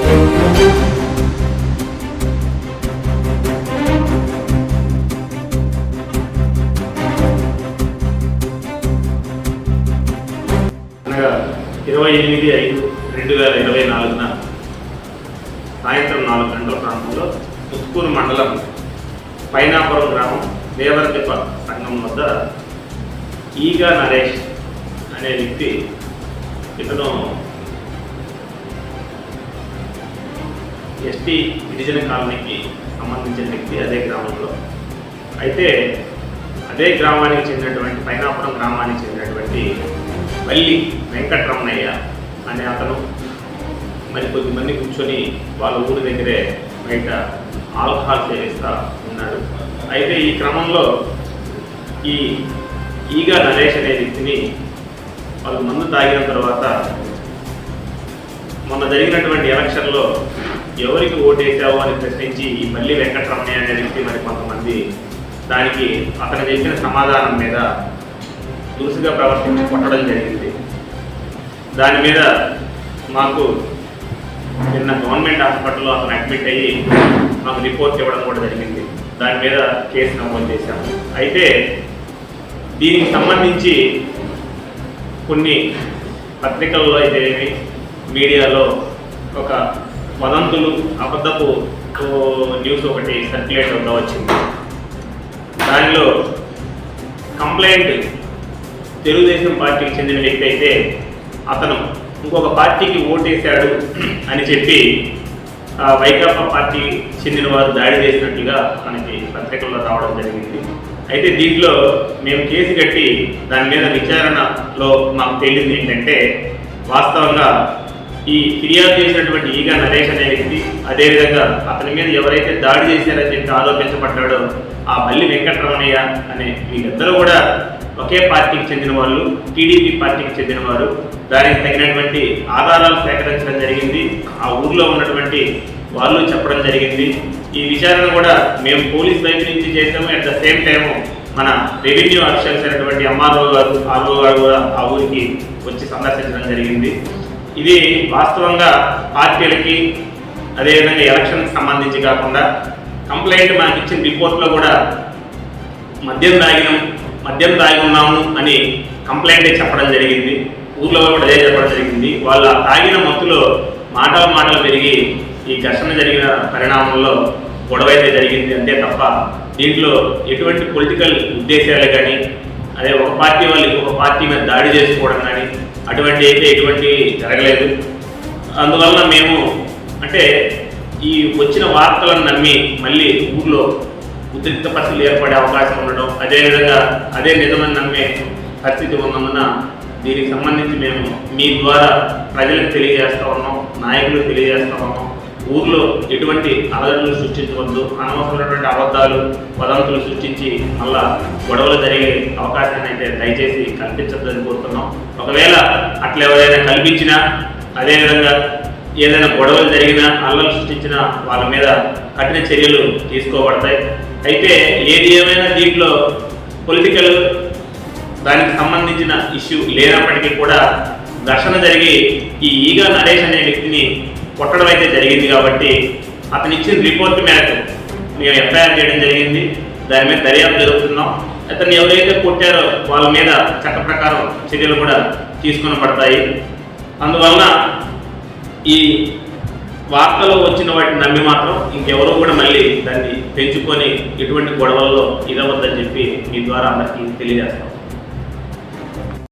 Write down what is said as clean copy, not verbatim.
అనగా 28/5/2024 సాయంత్రం 4 గంటల ప్రాంతంలో ముత్తుకూరు మండలం పైనాపురం గ్రామం దేవరతిప్ప సంఘం వద్ద ఈగా నరేష్ అనే వ్యక్తి, ఇతను ఎస్టీ గిరిజన కాలనీకి సంబంధించిన వ్యక్తి. అదే గ్రామంలో అయితే అదే గ్రామానికి చెందినటువంటి పైనాపురం గ్రామానికి చెందినటువంటి వల్లి వెంకటరమణయ్య అనే అతను మరి కొద్దిమంది కూర్చొని వాళ్ళ ఊరి దగ్గరే బయట ఆల్కహాల్ సేవిస్తూ ఉన్నాడు. అయితే ఈ క్రమంలో ఈ ఈగా నరేష్ అనే వ్యక్తిని వాళ్ళు మందు తాగిన తర్వాత మొన్న జరిగినటువంటి ఎలక్షన్లో ఎవరికి ఓటేసావో అని ప్రశ్నించి ఈ వల్లి వెంకటరమణయ్య అనే వ్యక్తి మరి కొంతమంది దానికి అతను చెప్పిన సమాధానం మీద దురుసుగా ప్రవర్తించి కొట్టడం జరిగింది. దాని మీద మాకు నిన్న గవర్నమెంట్ హాస్పిటల్లో అతను అడ్మిట్ అయ్యి మాకు రిపోర్ట్ ఇవ్వడం కూడా జరిగింది. దాని మీద కేసు నమోదు చేశాము. అయితే దీనికి సంబంధించి కొన్ని పత్రికల్లో అయితే మీడియాలో ఒక వదంతులు అబద్ధపు న్యూస్ ఒకటి సర్క్యులేట్ అవుతూ వచ్చింది. దానిలో కంప్లైంట్ తెలుగుదేశం పార్టీకి చెందిన వ్యక్తి అయితే అతను ఇంకొక పార్టీకి ఓటేశాడు అని చెప్పి వైకాపా పార్టీ చెందిన వారు దాడి చేసినట్లుగా మనకి పత్రికల్లో రావడం జరిగింది. అయితే దీంట్లో మేము కేసు కట్టి దాని మీద విచారణలో మాకు తేలింది ఏంటంటే, వాస్తవంగా ఈ ఫిర్యాదు చేసినటువంటి ఈగా నరేష్ అనే వ్యక్తి, అదేవిధంగా అతని మీద ఎవరైతే దాడి చేశారని చెప్పి ఆరోపించబడ్డాడో ఆ వల్లి వెంకటరమణయ్య అనే వీళ్ళిద్దరూ కూడా ఒకే పార్టీకి చెందిన వాళ్ళు, టీడీపీ పార్టీకి చెందిన వారు. దానికి తగినటువంటి ఆధారాలు సేకరించడం జరిగింది. ఆ ఊర్లో ఉన్నటువంటి వాళ్ళు చెప్పడం జరిగింది. ఈ విచారణ కూడా మేము పోలీస్ వైపు నుంచి చేసాము. అట్ ద సేమ్ టైము మన రెవెన్యూ అఫీషియల్స్ అయినటువంటి ఎంఆర్ఓ గారు, ఆర్ఓ గారు కూడా ఆ ఊరికి వచ్చి సందర్శించడం జరిగింది. ఇది వాస్తవంగా పార్టీలకి అదేవిధంగా ఎలక్షన్కి సంబంధించి కాకుండా కంప్లైంట్ మనకి ఇచ్చిన రిపోర్ట్లో కూడా మద్యం తాగి ఉన్నాము అని కంప్లైంట్ చెప్పడం జరిగింది. ఊర్లో కూడా అదే చెప్పడం జరిగింది. వాళ్ళ తాగిన మత్తులో మాటలు పెరిగి ఈ ఘర్షణ జరిగిన పరిణామంలో గొడవ అయితే జరిగింది అంతే తప్ప దీంట్లో ఎటువంటి పొలిటికల్ ఉద్దేశాలు కానీ, అదే ఒక పార్టీ వాళ్ళు ఇంకొక పార్టీ మీద దాడి చేసుకోవడం కానీ అటువంటి అయితే ఎటువంటి జరగలేదు. అందువల్ల మేము అంటే ఈ వచ్చిన వార్తలను నమ్మి మళ్ళీ ఊర్లో ఉద్రిక్త పరిస్థితులు ఏర్పడే అవకాశం ఉండడం, అదేవిధంగా అదే నిజమని నమ్మే పరిస్థితి ఉన్నందున దీనికి సంబంధించి మేము మీ ద్వారా ప్రజలకు తెలియజేస్తూ ఉన్నాం, నాయకులకు తెలియజేస్తూ ఉన్నాం. ఊర్లో ఎటువంటి అలజడులు సృష్టించవద్దు, అనవసరమైనటువంటి అబద్ధాలు వదంతులు సృష్టించి మళ్ళా గొడవలు జరిగే అవకాశాన్ని అయితే దయచేసి కల్పించద్దని కోరుతున్నాం. ఒకవేళ అట్లా ఎవరైనా కల్పించినా, అదేవిధంగా ఏదైనా గొడవలు జరిగినా, అల్లలు సృష్టించినా వాళ్ళ మీద కఠిన చర్యలు తీసుకోబడతాయి. అయితే ఏది ఏమైనా దీంట్లో పొలిటికల్ దానికి సంబంధించిన ఇష్యూ లేనప్పటికీ కూడా ఘర్షణ జరిగి ఈ ఈగా నరేష్ అనే వ్యక్తిని కొట్టడం అయితే జరిగింది. కాబట్టి అతను ఇచ్చిన రిపోర్ట్ మేరకు మేము ఎఫ్ఐఆర్ చేయడం జరిగింది. దాని మీద దర్యాప్తు జరుగుతున్నాం. అతన్ని ఎవరైతే కొట్టారో వాళ్ళ మీద చట్ట ప్రకారం చర్యలు కూడా తీసుకుని పడతాయి. అందువలన ఈ వార్తలో వచ్చిన వాటిని నమ్మి మాత్రం ఇంకెవరూ కూడా మళ్ళీ దాన్ని పెంచుకొని ఎటువంటి గొడవల్లో ఇదవద్దని చెప్పి మీ ద్వారా అందరికీ తెలియజేస్తాం.